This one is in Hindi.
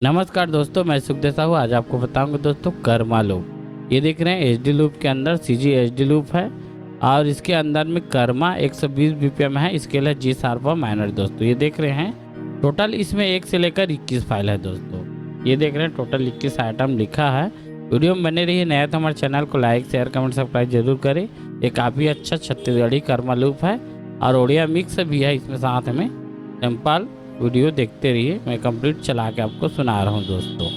नमस्कार दोस्तों, मैं सुखदेव साहू। आज आपको बताऊंगा दोस्तों कर्मा लूप। ये देख रहे हैं एचडी लूप के अंदर सीजी एचडी लूप है और इसके अंदर में कर्मा 120 बीपीएम है। इसके लिए जी शार्प माइनर दोस्तों ये देख रहे हैं। टोटल इसमें 1 से लेकर 21 फाइल है दोस्तों। ये देख रहे हैं टोटल 21 आइटम लिखा है। वीडियो में बने रहिए। नया तो हमारे चैनल को लाइक शेयर कमेंट सब्सक्राइब जरूर करें। ये काफ़ी अच्छा छत्तीसगढ़ी कर्मा लूप है और ओडिया मिक्स भी है इसमें साथ में। सिंपल वीडियो देखते रहिए, मैं कंप्लीट चला के आपको सुना रहा हूँ दोस्तों।